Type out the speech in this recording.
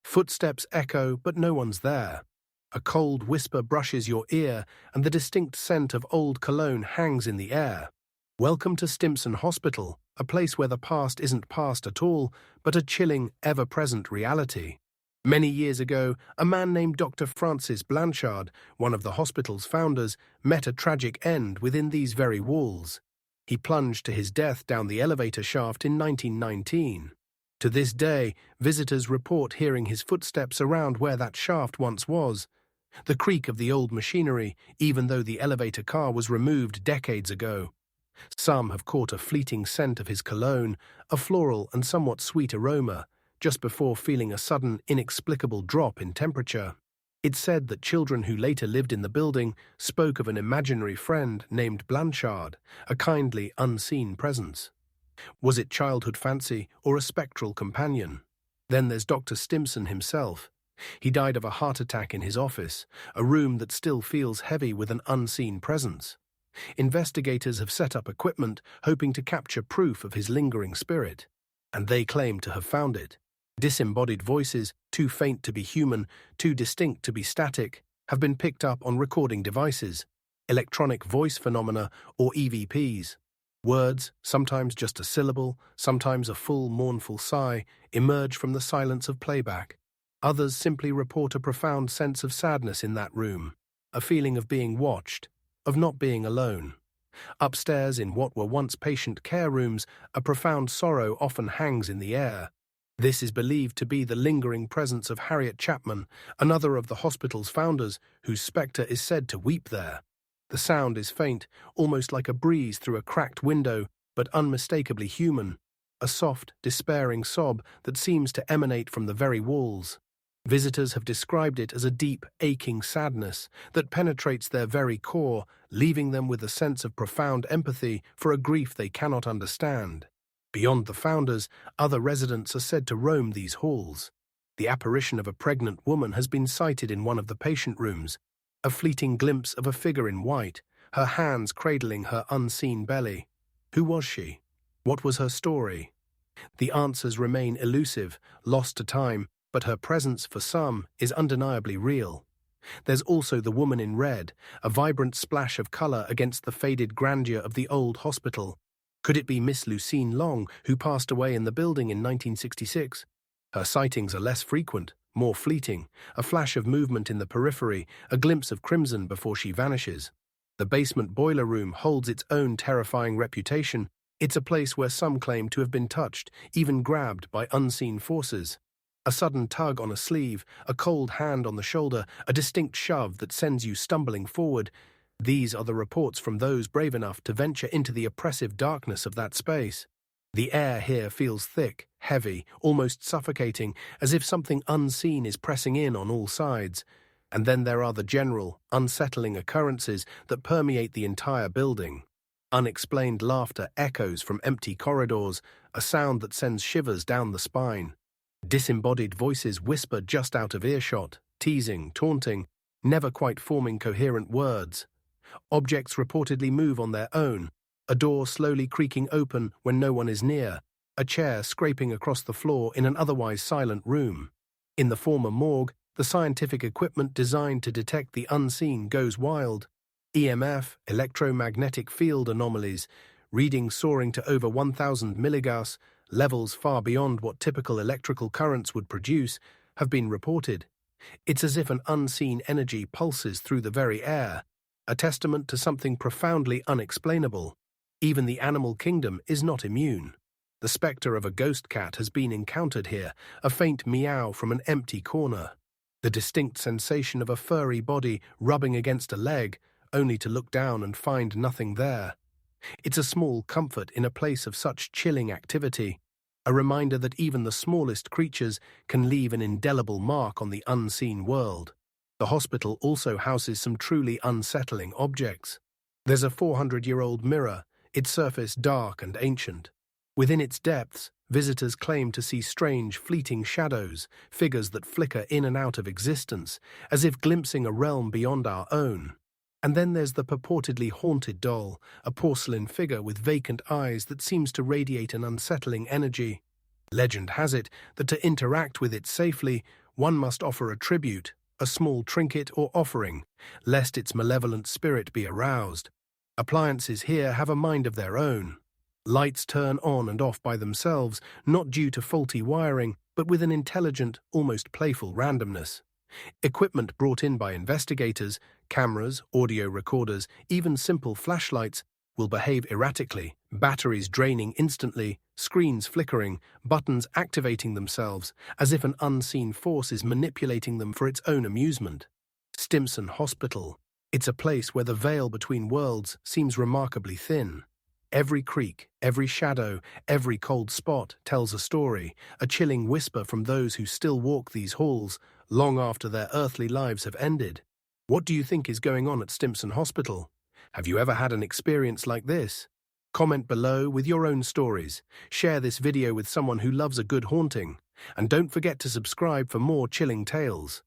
Footsteps echo, but no one's there. A cold whisper brushes your ear, and the distinct scent of old cologne hangs in the air. Welcome to Stimson Hospital, a place where the past isn't past at all, but a chilling, ever-present reality. Many years ago, a man named Dr. Francis Blanchard, one of the hospital's founders, met a tragic end within these very walls. He plunged to his death down the elevator shaft in 1919. To this day, visitors report hearing his footsteps around where that shaft once was. The creak of the old machinery, even though the elevator car was removed decades ago. Some have caught a fleeting scent of his cologne, a floral and somewhat sweet aroma, just before feeling a sudden, inexplicable drop in temperature. It's said that children who later lived in the building spoke of an imaginary friend named Blanchard, a kindly, unseen presence. Was it childhood fancy or a spectral companion? Then there's Dr. Stimson himself. He died of a heart attack in his office, a room that still feels heavy with an unseen presence. Investigators have set up equipment hoping to capture proof of his lingering spirit, and they claim to have found it. Disembodied voices, too faint to be human, too distinct to be static, have been picked up on recording devices, electronic voice phenomena or EVPs. Words, sometimes just a syllable, sometimes a full mournful sigh, emerge from the silence of playback. Others simply report a profound sense of sadness in that room, a feeling of being watched, of not being alone. Upstairs in what were once patient care rooms, a profound sorrow often hangs in the air. This is believed to be the lingering presence of Harriet Chapman, another of the hospital's founders, whose spectre is said to weep there. The sound is faint, almost like a breeze through a cracked window, but unmistakably human, a soft, despairing sob that seems to emanate from the very walls. Visitors have described it as a deep, aching sadness that penetrates their very core, leaving them with a sense of profound empathy for a grief they cannot understand. Beyond the founders, other residents are said to roam these halls. The apparition of a pregnant woman has been sighted in one of the patient rooms, a fleeting glimpse of a figure in white, her hands cradling her unseen belly. Who was she? What was her story? The answers remain elusive, lost to time, but her presence for some is undeniably real. There's also the woman in red, a vibrant splash of color against the faded grandeur of the old hospital. Could it be Miss Lucine Long, who passed away in the building in 1966? Her sightings are less frequent, more fleeting, a flash of movement in the periphery, a glimpse of crimson before she vanishes. The basement boiler room holds its own terrifying reputation. It's a place where some claim to have been touched, even grabbed by unseen forces. A sudden tug on a sleeve, a cold hand on the shoulder, a distinct shove that sends you stumbling forward. These are the reports from those brave enough to venture into the oppressive darkness of that space. The air here feels thick, heavy, almost suffocating, as if something unseen is pressing in on all sides. And then there are the general, unsettling occurrences that permeate the entire building. Unexplained laughter echoes from empty corridors, a sound that sends shivers down the spine. Disembodied voices whisper just out of earshot, teasing, taunting, never quite forming coherent words. Objects reportedly move on their own, a door slowly creaking open when no one is near, a chair scraping across the floor in an otherwise silent room. In the former morgue, the scientific equipment designed to detect the unseen goes wild. EMF, electromagnetic field anomalies, readings soaring to over 1,000 milligauss, levels far beyond what typical electrical currents would produce, have been reported. It's as if an unseen energy pulses through the very air, a testament to something profoundly unexplainable. Even the animal kingdom is not immune. The spectre of a ghost cat has been encountered here, a faint meow from an empty corner. The distinct sensation of a furry body rubbing against a leg, only to look down and find nothing there. It's a small comfort in a place of such chilling activity, a reminder that even the smallest creatures can leave an indelible mark on the unseen world. The hospital also houses some truly unsettling objects. There's a 400-year-old mirror, its surface dark and ancient. Within its depths, visitors claim to see strange, fleeting shadows, figures that flicker in and out of existence, as if glimpsing a realm beyond our own. And then there's the purportedly haunted doll, a porcelain figure with vacant eyes that seems to radiate an unsettling energy. Legend has it that to interact with it safely, one must offer a tribute, a small trinket or offering, lest its malevolent spirit be aroused. Appliances here have a mind of their own. Lights turn on and off by themselves, not due to faulty wiring, but with an intelligent, almost playful randomness. Equipment brought in by investigators, cameras, audio recorders, even simple flashlights, will behave erratically, batteries draining instantly, screens flickering, buttons activating themselves, as if an unseen force is manipulating them for its own amusement. Stimson Hospital. It's a place where the veil between worlds seems remarkably thin. Every creak, every shadow, every cold spot tells a story, a chilling whisper from those who still walk these halls long after their earthly lives have ended. What do you think is going on at Stimson Hospital? Have you ever had an experience like this? Comment below with your own stories. Share this video with someone who loves a good haunting. And don't forget to subscribe for more chilling tales.